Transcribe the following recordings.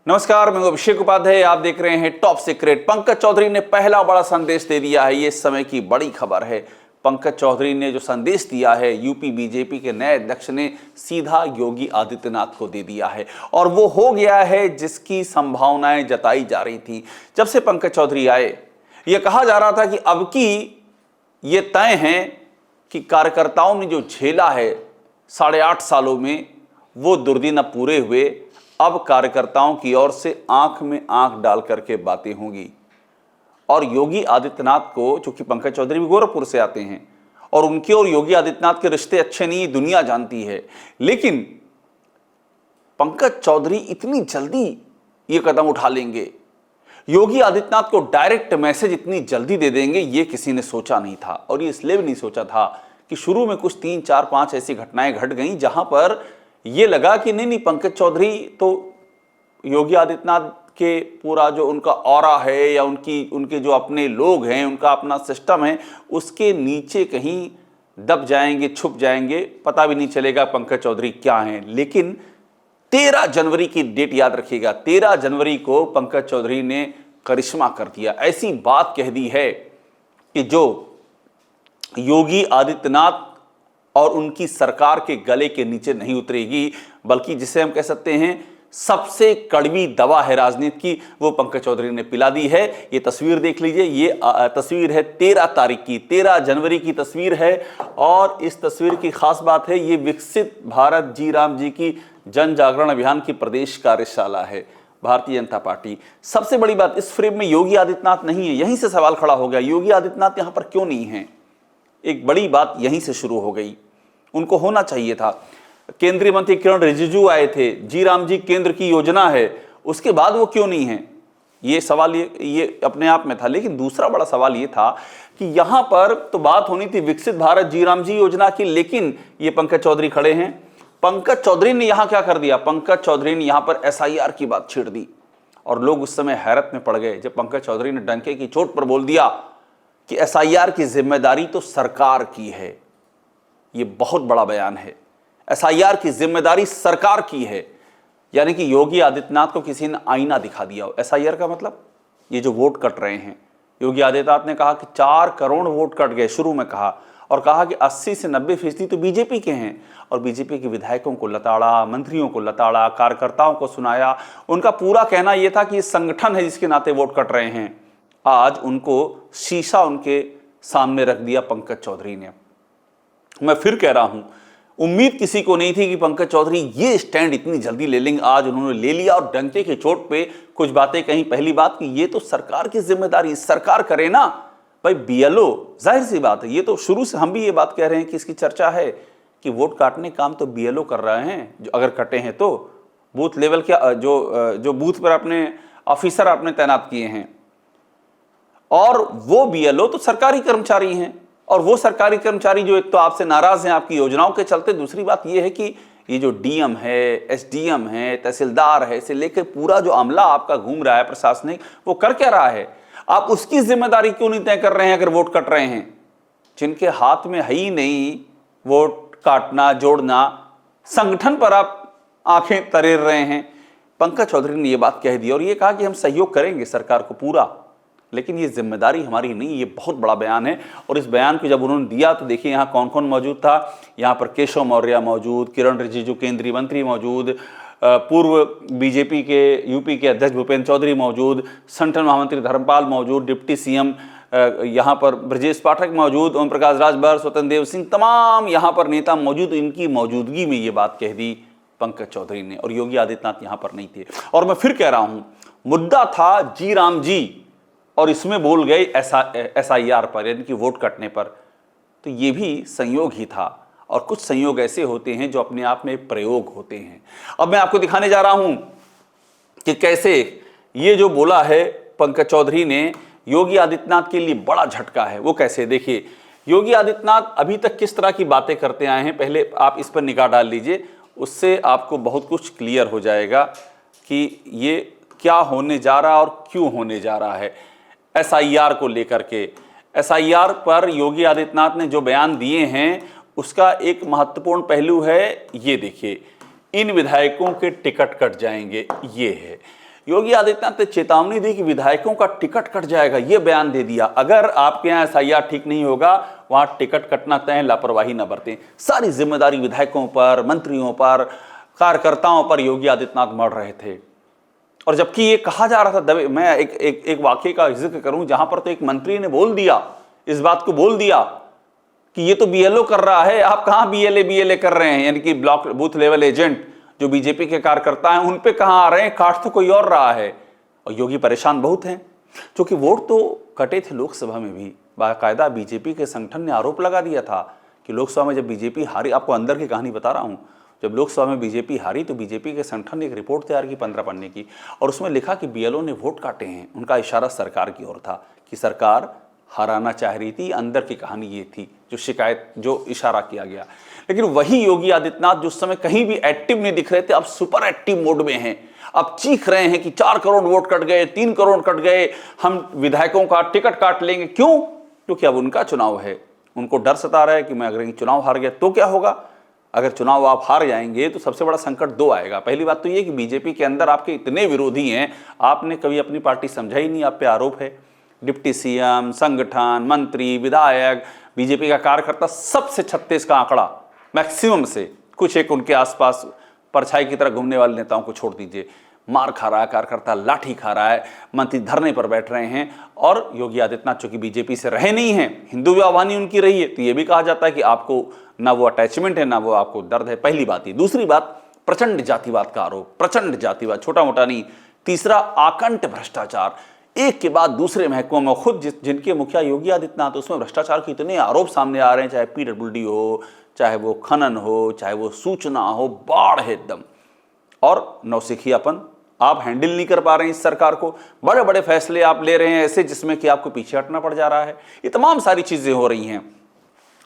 नमस्कार, मैं अभिषेक उपाध्याय। आप देख रहे हैं टॉप सीक्रेट। पंकज चौधरी ने पहला बड़ा संदेश दे दिया है। ये इस समय की बड़ी खबर है। पंकज चौधरी ने जो संदेश दिया है, यूपी बीजेपी के नए अध्यक्ष ने सीधा योगी आदित्यनाथ को दे दिया है और वो हो गया है जिसकी संभावनाएं जताई जा रही थी। जब से पंकज चौधरी आए, ये कहा जा रहा था कि अब की ये तय है कि कार्यकर्ताओं ने जो झेला है 8.5 सालों में, वो दुर्दिन अब पूरे हुए। अब कार्यकर्ताओं की ओर से आंख में आंख डाल करके बातें होंगी और योगी आदित्यनाथ को, चूंकि पंकज चौधरी भी गोरखपुर से आते हैं और उनके और योगी आदित्यनाथ के रिश्ते अच्छे नहीं, दुनिया जानती है, लेकिन पंकज चौधरी इतनी जल्दी ये कदम उठा लेंगे, योगी आदित्यनाथ को डायरेक्ट मैसेज इतनी जल्दी दे देंगे, ये किसी ने सोचा नहीं था। और ये इसलिए भी नहीं सोचा था कि शुरू में कुछ 3, 4, 5 ऐसी घटनाएं घट गई जहां पर ये लगा कि नहीं, पंकज चौधरी तो योगी आदित्यनाथ के पूरा जो उनका ऑरा है या उनके जो अपने लोग हैं, उनका अपना सिस्टम है, उसके नीचे कहीं दब जाएंगे, छुप जाएंगे, पता भी नहीं चलेगा पंकज चौधरी क्या हैं। लेकिन 13 जनवरी की डेट याद रखिएगा, 13 जनवरी को पंकज चौधरी ने करिश्मा कर दिया। ऐसी बात कह दी है कि जो योगी आदित्यनाथ और उनकी सरकार के गले के नीचे नहीं उतरेगी, बल्कि जिसे हम कह सकते हैं सबसे कड़वी दवा है राजनीति की, वो पंकज चौधरी ने पिला दी है। ये तस्वीर देख लीजिए, ये तस्वीर है 13 तारीख की, 13 जनवरी की तस्वीर है। और इस तस्वीर की खास बात है, ये विकसित भारत जी राम जी की जन जागरण अभियान की प्रदेश कार्यशाला है, भारतीय जनता पार्टी। सबसे बड़ी बात, इस फ्रेम में योगी आदित्यनाथ नहीं है। यहीं से सवाल खड़ा हो गया, योगी आदित्यनाथ यहां पर क्यों नहीं है? एक बड़ी बात यहीं से शुरू हो गई। उनको होना चाहिए था। केंद्रीय मंत्री किरण रिजिजू आए थे, जी राम जी केंद्र की योजना है, उसके बाद वो क्यों नहीं है? ये सवाल ये अपने आप में था। लेकिन दूसरा बड़ा सवाल ये था कि यहां पर तो बात होनी थी विकसित भारत जी राम जी योजना की, लेकिन ये पंकज चौधरी खड़े हैं। पंकज चौधरी ने यहां क्या कर दिया? पंकज चौधरी ने यहां पर एसआईआर की बात छेड़ दी और लोग उस समय हैरत में पड़ गए जब पंकज चौधरी ने डंके की चोट पर बोल दिया कि एसआईआर की जिम्मेदारी तो सरकार की है। ये बहुत बड़ा बयान है। एसआईआर की जिम्मेदारी सरकार की है, यानी कि योगी आदित्यनाथ को किसी ने आईना दिखा दिया हो। एसआईआर का मतलब ये जो वोट कट रहे हैं, योगी आदित्यनाथ ने कहा कि 4 करोड़ वोट कट गए शुरू में कहा, और कहा कि 80 से 90% तो बीजेपी के हैं, और बीजेपी के विधायकों को लताड़ा, मंत्रियों को लताड़ा, कार्यकर्ताओं को सुनाया। उनका पूरा कहना यह था कि ये संगठन है जिसके नाते वोट कट रहे हैं। आज उनको शीशा उनके सामने रख दिया पंकज चौधरी ने। मैं फिर कह रहा हूं, उम्मीद किसी को नहीं थी कि पंकज चौधरी ये स्टैंड इतनी जल्दी ले लेंगे। आज उन्होंने ले लिया और डंके की चोट पे कुछ बातें कहीं। पहली बात कि ये तो सरकार की जिम्मेदारी, सरकार करे ना भाई। बीएलओ, जाहिर सी बात है, ये तो शुरू से हम भी ये बात कह रहे हैं कि इसकी चर्चा है कि वोट काटने काम तो बीएलओ कर रहे हैं, जो अगर कटे हैं तो बूथ लेवल के जो बूथ पर अपने ऑफिसर आपने तैनात किए हैं, और वो बीएलओ तो सरकारी कर्मचारी हैं। और वो सरकारी कर्मचारी जो एक तो आपसे नाराज हैं आपकी योजनाओं के चलते, दूसरी बात ये है कि ये जो डीएम है, एसडीएम है, तहसीलदार है, से लेकर पूरा जो अमला आपका घूम रहा है प्रशासनिक, वो कर क्या रहा है? आप उसकी जिम्मेदारी क्यों नहीं तय कर रहे हैं अगर वोट कट रहे हैं? जिनके हाथ में है ही नहीं वोट काटना, जोड़ना, संगठन पर आप आंखें तरेर रहे हैं। पंकज चौधरी ने ये बात कह दी और ये कहा कि हम सहयोग करेंगे सरकार को पूरा, लेकिन ये जिम्मेदारी हमारी नहीं। ये बहुत बड़ा बयान है। और इस बयान को जब उन्होंने दिया तो देखिए यहाँ कौन कौन मौजूद था। यहाँ पर केशव मौर्य मौजूद, किरण रिजिजू केंद्रीय मंत्री मौजूद, पूर्व बीजेपी के यूपी के अध्यक्ष भूपेंद्र चौधरी मौजूद, संगठन महामंत्री धर्मपाल मौजूद, डिप्टी सीएम यहाँ पर ब्रजेश पाठक मौजूद, ओम प्रकाश राजभर, स्वतंत्र देव सिंह, तमाम यहाँ पर नेता मौजूद। इनकी मौजूदगी में ये बात कह दी पंकज चौधरी ने, और योगी आदित्यनाथ यहाँ पर नहीं थे। और मैं फिर कह रहा हूँ, मुद्दा था जी राम जी, और इसमें बोल गए एसआईआर पर, यानी कि वोट कटने पर। तो ये भी संयोग ही था, और कुछ संयोग ऐसे होते हैं जो अपने आप में प्रयोग होते हैं। अब मैं आपको दिखाने जा रहा हूं कि कैसे ये जो बोला है पंकज चौधरी ने, योगी आदित्यनाथ के लिए बड़ा झटका है। वो कैसे, देखिए योगी आदित्यनाथ अभी तक किस तरह की बातें करते आए हैं, पहले आप इस पर निगाह डाल लीजिए, उससे आपको बहुत कुछ क्लियर हो जाएगा कि ये क्या होने जा रहा है और क्यों होने जा रहा है। एसआईआर को लेकर के, एसआईआर पर योगी आदित्यनाथ ने जो बयान दिए हैं उसका एक महत्वपूर्ण पहलू है, ये देखिए, इन विधायकों के टिकट कट जाएंगे। ये है योगी आदित्यनाथ ने चेतावनी दी कि विधायकों का टिकट कट जाएगा, यह बयान दे दिया। अगर आपके यहाँ एसआईआर ठीक नहीं होगा, वहां टिकट कटना तय है, लापरवाही न बरतें। सारी जिम्मेदारी विधायकों पर, मंत्रियों पर, कार्यकर्ताओं पर योगी आदित्यनाथ मढ़ रहे थे। और जबकि ये कहा जा रहा था, मैं एक वाक्य का जिक्र करूं जहां पर तो एक मंत्री ने बोल दिया, इस बात को बोल दिया कि ये तो बीएलओ कर रहा है, आप कहां बीएलए कर रहे हैं, यानी कि ब्लॉक बूथ लेवल एजेंट जो बीजेपी के कार्यकर्ता हैं उन पे कहां आ रहे हैं, काट तो कोई और रहा है। और योगी परेशान बहुत हैं, क्योंकि वोट तो कटे थे लोकसभा में भी। बाकायदा बीजेपी के संगठन ने आरोप लगा दिया था कि लोकसभा में जब बीजेपी हारी, आपको अंदर की कहानी बता रहा हूं, जब लोकसभा में बीजेपी हारी तो बीजेपी के संगठन ने एक रिपोर्ट तैयार की 15 पन्ने की, और उसमें लिखा कि बीएलओ ने वोट काटे हैं। उनका इशारा सरकार की ओर था कि सरकार हराना चाह रही थी। अंदर की कहानी ये थी जो शिकायत, जो इशारा किया गया। लेकिन वही योगी आदित्यनाथ जो उस समय कहीं भी एक्टिव नहीं दिख रहे थे, अब सुपर एक्टिव मोड में हैं। अब चीख रहे हैं कि 4 करोड़ वोट कट गए, 3 करोड़ कट गए, हम विधायकों का टिकट काट लेंगे। क्यों? क्योंकि अब उनका चुनाव है। उनको डर सता रहा है कि मैं अगर चुनाव हार गया तो क्या होगा। अगर चुनाव आप हार जाएंगे तो सबसे बड़ा संकट 2 आएगा। पहली बात तो ये कि बीजेपी के अंदर आपके इतने विरोधी हैं, आपने कभी अपनी पार्टी समझा ही नहीं, आप पे आरोप है। डिप्टी सीएम, संगठन, मंत्री, विधायक, बीजेपी का कार्यकर्ता, सबसे 36 का आंकड़ा मैक्सिमम से, कुछ एक उनके आसपास परछाई की तरह घूमने वाले नेताओं को छोड़ दीजिए, मार खा रहा है कार्यकर्ता, लाठी खा रहा है, मंत्री धरने पर बैठ रहे हैं। और योगी आदित्यनाथ चूंकि बीजेपी से रहे नहीं हैं, हिंदू विवाह उनकी रही है, तो ये भी कहा जाता है कि आपको ना वो अटैचमेंट है, ना वो आपको दर्द है। पहली बात ये। दूसरी बात, प्रचंड जातिवाद का आरोप, प्रचंड जातिवाद, छोटा मोटा नहीं। तीसरा, आकंठ भ्रष्टाचार, एक के बाद दूसरे महकमों में खुद जिनके मुखिया योगी आदित्यनाथ, उसमें भ्रष्टाचार के इतने आरोप सामने आ रहे हैं, चाहे पीडब्ल्यूडी हो, चाहे वो खनन हो, चाहे वो सूचना हो, बाढ़ है एकदम। और नौसिखियापन, आप हैंडल नहीं कर पा रहे हैं इस सरकार को, बड़े बड़े फैसले आप ले रहे हैं ऐसे जिसमें कि आपको पीछे हटना पड़ जा रहा है। ये तमाम सारी चीजें हो रही हैं।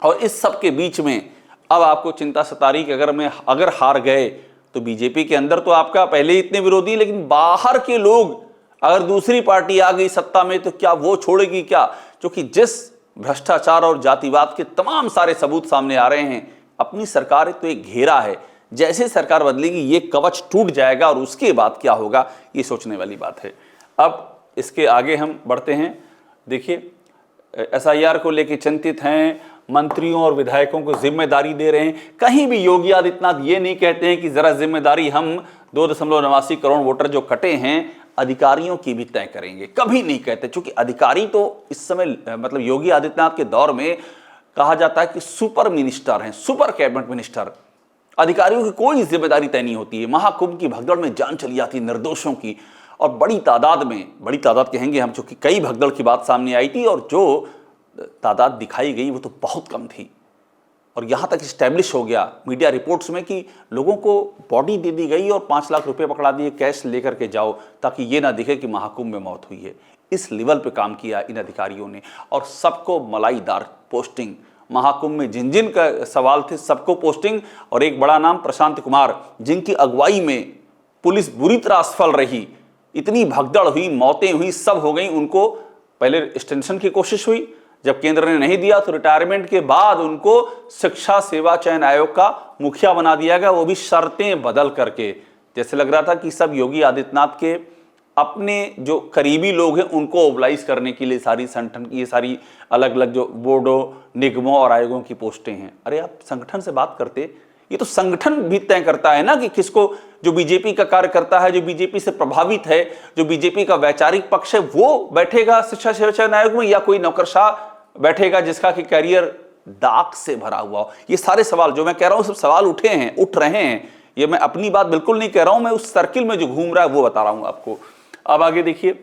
और इस सब के बीच में अब आपको चिंता सता रही कि अगर हार गए तो बीजेपी के अंदर तो आपका पहले ही इतने विरोधी, लेकिन बाहर के लोग, अगर दूसरी पार्टी आ गई सत्ता में तो क्या वो छोड़ेगी क्या? क्योंकि जिस भ्रष्टाचार और जातिवाद के तमाम सारे सबूत सामने आ रहे हैं, अपनी सरकार तो एक घेरा है, जैसे सरकार बदलेगी ये कवच टूट जाएगा, और उसके बाद क्या होगा ये सोचने वाली बात है। अब इसके आगे हम बढ़ते हैं। देखिए, एसआईआर को लेकर चिंतित हैं, मंत्रियों और विधायकों को जिम्मेदारी दे रहे हैं। कहीं भी योगी आदित्यनाथ ये नहीं कहते हैं कि जरा जिम्मेदारी हम 2.89 करोड़ वोटर जो कटे हैं अधिकारियों की भी तय करेंगे, कभी नहीं कहते। क्योंकि अधिकारी तो इस समय मतलब योगी आदित्यनाथ के दौर में कहा जाता है कि सुपर मिनिस्टर हैं, सुपर कैबिनेट मिनिस्टर। अधिकारियों की कोई जिम्मेदारी तय नहीं होती है। महाकुंभ की भगदड़ में जान चली जाती निर्दोषों की, और बड़ी तादाद कहेंगे हम, चूंकि कई भगदड़ की बात सामने आई थी और जो तादाद दिखाई गई वो तो बहुत कम थी। और यहाँ तक इस्टेब्लिश हो गया मीडिया रिपोर्ट्स में कि लोगों को बॉडी दे दी गई और 5 लाख रुपए पकड़ा दिए, कैश लेकर के जाओ, ताकि ये ना दिखे कि महाकुंभ में मौत हुई है। इस लेवल पे काम किया इन अधिकारियों ने, और सबको मलाईदार पोस्टिंग। महाकुंभ में जिन जिन का सवाल थे सबको पोस्टिंग। और एक बड़ा नाम प्रशांत कुमार, जिनकी अगुवाई में पुलिस बुरी तरह असफल रही, इतनी भगदड़ हुई, मौतें हुई, सब हो गई। उनको पहले एक्सटेंशन की कोशिश हुई, जब केंद्र ने नहीं दिया तो रिटायरमेंट के बाद उनको शिक्षा सेवा चयन आयोग का मुखिया बना दिया गया, वो भी शर्तें बदल करके। जैसे लग रहा था कि सब योगी आदित्यनाथ के अपने जो करीबी लोग हैं उनको ओबलाइज करने के लिए सारी संगठन की ये सारी अलग अलग जो बोर्डों, निगमों और आयोगों की पोस्टें हैं। अरे आप संगठन से बात करते, ये तो संगठन भी तय करता है ना कि किसको, जो बीजेपी का कार्य करता है, जो बीजेपी से प्रभावित है, जो बीजेपी का वैचारिक पक्ष है, वो बैठेगा शिक्षा सेवा चयन आयोग में, या कोई नौकरशाह बैठेगा जिसका कि करियर दाग से भरा हुआ हो। ये सारे सवाल जो मैं कह रहा हूं सब सवाल उठ रहे हैं। ये मैं अपनी बात बिल्कुल नहीं कह रहा हूं, मैं उस सर्किल में जो घूम रहा है वो बता रहा हूं आपको। अब आगे देखिए,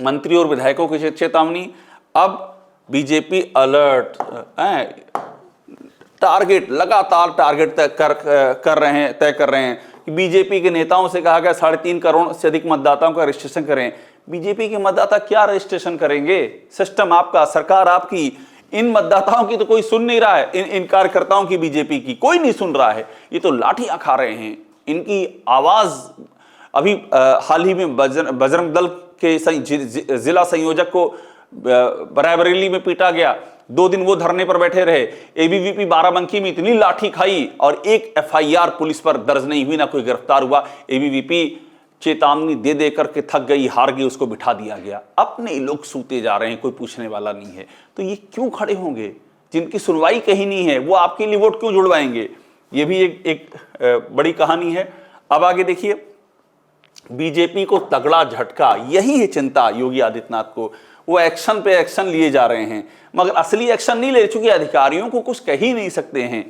मंत्री और विधायकों की चेतावनी। अब बीजेपी अलर्ट, टारगेट, लगातार टारगेट तय कर रहे हैं कि बीजेपी के नेताओं से कहा गया 3.5 करोड़ से अधिक मतदाताओं का रजिस्ट्रेशन करें। बीजेपी के मतदाता क्या रजिस्ट्रेशन करेंगे? सिस्टम आपका, सरकार आपकी, इन मतदाताओं की तो कोई सुन नहीं रहा है। इन कार्यकर्ताओं की, बीजेपी की कोई नहीं सुन रहा है। ये तो लाठियां खा रहे हैं। इनकी आवाज अभी हाल ही में बजरंग दल के जिला संयोजक को रायबरेली में पीटा गया। 2 दिन वो धरने पर बैठे रहे। एबीवीपी बाराबंकी में इतनी लाठी खाई और एक एफआईआर पुलिस पर दर्ज नहीं हुई, ना कोई गिरफ्तार हुआ। एबीवीपी चेतावनी दे दे करके थक गई, हार गई, उसको बिठा दिया गया। अपने ही लोग सूते जा रहे हैं, कोई पूछने वाला नहीं है। तो ये क्यों खड़े होंगे? जिनकी सुनवाई कहीं नहीं है, वो आपके लिए वोट क्यों जुड़वाएंगे? ये भी एक बड़ी कहानी है। अब आगे देखिए, बीजेपी को तगड़ा झटका, यही है चिंता योगी आदित्यनाथ को। वो एक्शन पे एक्शन लिए जा रहे हैं, मगर असली एक्शन नहीं ले, चूंकि अधिकारियों को कुछ कह ही नहीं सकते हैं।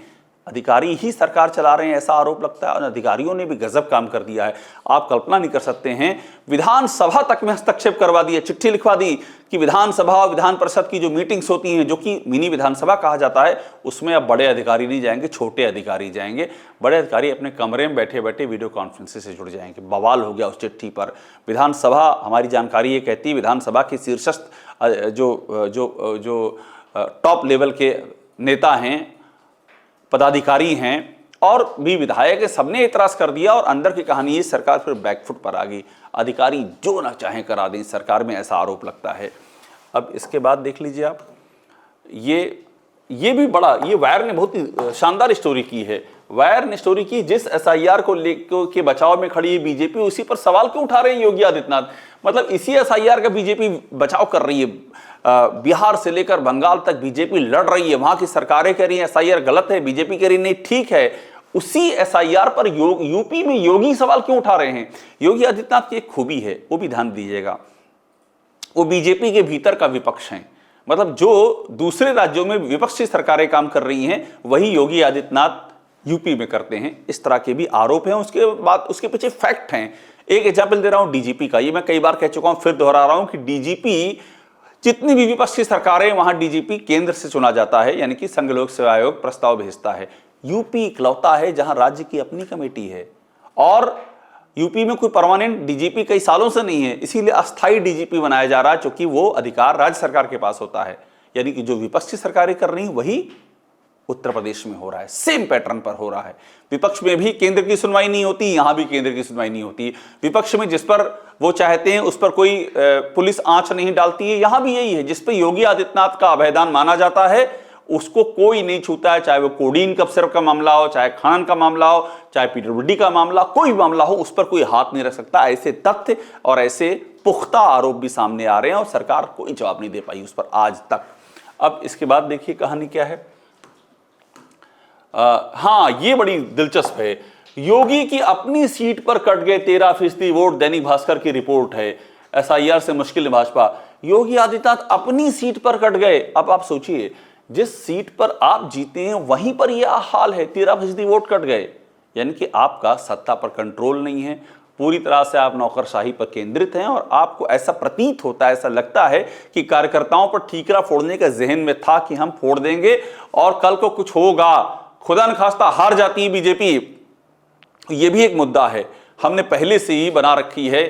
अधिकारी ही सरकार चला रहे हैं, ऐसा आरोप लगता है। और अधिकारियों ने भी गजब काम कर दिया है। आप कल्पना नहीं कर सकते हैं, विधानसभा तक में हस्तक्षेप करवा दिया, चिट्ठी लिखवा दी कि विधानसभा और विधान परिषद की जो मीटिंग्स होती हैं, जो कि मिनी विधानसभा कहा जाता है, उसमें अब बड़े अधिकारी नहीं जाएंगे, छोटे अधिकारी जाएंगे। बड़े अधिकारी अपने कमरे में बैठे बैठे वीडियो कॉन्फ्रेंस से जुड़ जाएंगे। बवाल हो गया उस चिट्ठी पर। विधानसभा, हमारी जानकारी ये कहती है, विधानसभा की शीर्षस्थ जो टॉप लेवल के नेता हैं, पदाधिकारी हैं और भी विधायक है, सबने एतराज कर दिया। और अंदर की कहानी ये, सरकार फिर बैकफुट पर आ गई। अधिकारी जो ना चाहे करा दें सरकार में, ऐसा आरोप लगता है। अब इसके बाद देख लीजिए आप, ये भी बड़ा, ये वायर ने बहुत ही शानदार स्टोरी की है। वायर ने स्टोरी की, जिस एसआईआर को लेकर के बचाव में खड़ी है बीजेपी, उसी पर सवाल क्यों उठा रहे हैं योगी आदित्यनाथ? मतलब इसी एसआईआर का बीजेपी बचाव कर रही है। बिहार से लेकर बंगाल तक बीजेपी लड़ रही है, वहां की सरकारें कह रही है एसआईआर गलत है, बीजेपी कह रही नहीं ठीक है। उसी एसआईआर पर यूपी में योगी सवाल क्यों उठा रहे हैं? योगी आदित्यनाथ की एक खूबी है, वो भी ध्यान दीजिएगा, वो बीजेपी के भीतर का विपक्ष है। मतलब जो दूसरे राज्यों में विपक्षी सरकारें काम कर रही हैं, वही योगी आदित्यनाथ यूपी में करते हैं। इस तरह के भी आरोप हैं। उसके बाद उसके पीछे फैक्ट हैं। एक एग्जाम्पल दे रहा हूं डीजीपी का, ये मैं कई बार कह चुका हूं, फिर दोहरा रहा हूं कि डीजीपी, जितनी भी विपक्षी सरकारें, वहां डीजीपी केंद्र से चुना जाता है, यानी कि संघ लोक सेवा आयोग प्रस्ताव भेजता है। यूपी इकलौता है जहां राज्य की अपनी कमेटी है, और यूपी में कोई परमानेंट डीजीपी कई सालों से नहीं है, इसीलिए अस्थायी डीजीपी बनाया जा रहा है, क्योंकि वो अधिकार राज्य सरकार के पास होता है। यानी कि जो विपक्षी सरकारें कर रही हैं वही उत्तर प्रदेश में हो रहा है, सेम पैटर्न पर हो रहा है। विपक्ष में भी केंद्र की सुनवाई नहीं होती, यहां भी केंद्र की सुनवाई नहीं होती। विपक्ष में जिस पर वो चाहते हैं उस पर कोई पुलिस आंच नहीं डालती है, यहां भी यही है। जिस पर योगी आदित्यनाथ का अभयदान माना जाता है, उसको कोई नहीं छूता है, चाहे वो कोडीन कप सिरप का मामला हो, चाहे खान का मामला हो, चाहे पीडब्ल्यूडी का मामला, कोई भी मामला हो, उस पर कोई हाथ नहीं रख सकता। ऐसे तथ्य और ऐसे पुख्ता आरोप भी सामने आ रहे हैं, और सरकार कोई जवाब नहीं दे पाई उस पर आज तक। अब इसके बाद देखिए कहानी क्या है। हाँ, ये बड़ी दिलचस्प है। योगी की अपनी सीट पर कट गए 13% वोट, दैनिक भास्कर की रिपोर्ट है। एसआईआर से मुश्किल भाजपा, योगी आदित्यनाथ अपनी सीट पर कट गए। अब आप सोचिए, जिस सीट पर आप जीते हैं वहीं पर यह हाल है, 13% वोट कट गए। यानी कि आपका सत्ता पर कंट्रोल नहीं है, पूरी तरह से आप नौकरशाही पर केंद्रित हैं, और आपको ऐसा प्रतीत होता है, ऐसा लगता है कि कार्यकर्ताओं पर ठीकरा फोड़ने का जहन में था कि हम फोड़ देंगे और कल को कुछ होगा। खुदा न खास्ता हार जाती है बीजेपी, ये भी एक मुद्दा है। हमने पहले से ही बना रखी है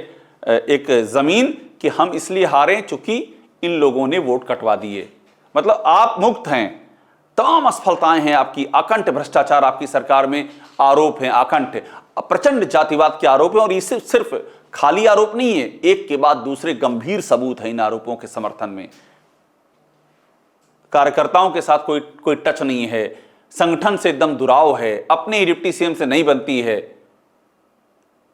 एक जमीन कि हम इसलिए हारे चूंकि इन लोगों ने वोट कटवा दिए। मतलब आप मुक्त हैं, तमाम असफलताएं हैं आपकी, अकंठ भ्रष्टाचार आपकी सरकार में आरोप हैं, अकंठ प्रचंड जातिवाद के आरोप हैं। और ये सिर्फ खाली आरोप नहीं है, एक के बाद दूसरे गंभीर सबूत है इन आरोपों के समर्थन में। कार्यकर्ताओं के साथ कोई टच नहीं है, संगठन से एकदम दुराव है, अपने ही डिप्टी सीएम से नहीं बनती है,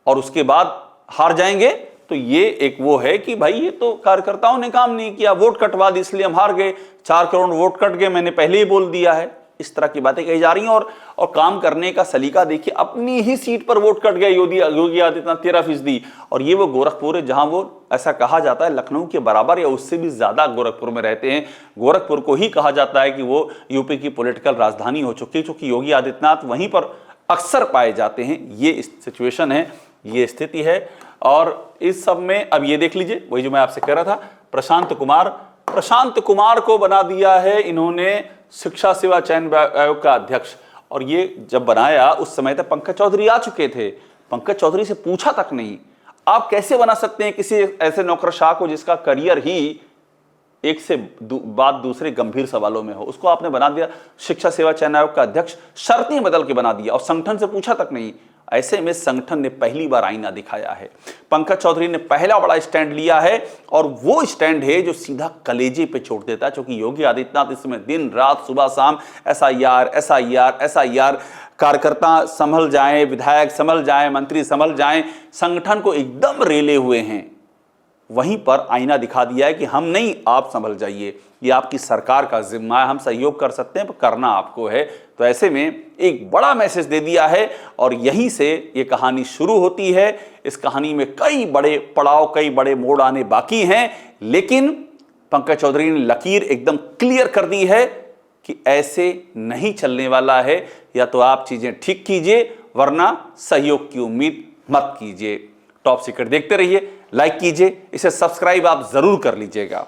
और उसके बाद हार जाएंगे। तो ये एक वो है कि भाई ये तो कार्यकर्ताओं ने काम नहीं किया, वोट कटवा दी इसलिए हम हार गए, 4 करोड़ वोट कट गए, मैंने पहले ही बोल दिया है। इस तरह की बातें कही जा रही हैं। और काम करने का सलीका देखिए, अपनी ही सीट पर वोट कट गए योगी आदित्यनाथ 13%। और ये वो गोरखपुर है जहां वो, ऐसा कहा जाता है, लखनऊ के बराबर या उससे भी ज्यादा गोरखपुर में रहते हैं। गोरखपुर को ही कहा जाता है कि वो यूपी की पॉलिटिकल राजधानी हो चुकी है, क्योंकि योगी आदित्यनाथ वहीं पर अक्सर पाए जाते हैं। ये सिचुएशन है, ये स्थिति है। और इस सब में अब ये देख लीजिए, वही जो मैं आपसे कह रहा था, प्रशांत कुमार को बना दिया है इन्होंने शिक्षा सेवा चयन आयोग का अध्यक्ष। और ये जब बनाया उस समय तक पंकज चौधरी आ चुके थे, पंकज चौधरी से पूछा तक नहीं। आप कैसे बना सकते हैं किसी ऐसे नौकरशाह को जिसका करियर ही एक से बाद दूसरे गंभीर सवालों में हो, उसको आपने बना दिया शिक्षा सेवा चयन आयोग का अध्यक्ष, शर्तें बदल के बना दिया, और संगठन से पूछा तक नहीं। ऐसे में संगठन ने पहली बार आईना दिखाया है। पंकज चौधरी ने पहला बड़ा स्टैंड लिया है, और वो स्टैंड है जो सीधा कलेजे पे छोड़ देता है, क्योंकि योगी आदित्यनाथ इसमें दिन रात सुबह शाम एसआईआर कार्यकर्ता संभल जाएं, विधायक संभल जाएं, मंत्री संभल जाएं, संगठन को एकदम रेले हुए हैं, वहीं पर आईना दिखा दिया है कि हम नहीं, आप संभल जाइए, ये आपकी सरकार का जिम्मा है, हम सहयोग कर सकते हैं पर करना आपको है। तो ऐसे में एक बड़ा मैसेज दे दिया है और यहीं से ये कहानी शुरू होती है। इस कहानी में कई बड़े पड़ाव, कई बड़े मोड़ आने बाकी हैं, लेकिन पंकज चौधरी ने लकीर एकदम क्लियर कर दी है कि ऐसे नहीं चलने वाला है। या तो आप चीजें ठीक कीजिए वरना सहयोग की उम्मीद मत कीजिए। टॉप सीक्रेट देखते रहिए, लाइक कीजिए, इसे सब्सक्राइब आप जरूर कर लीजिएगा।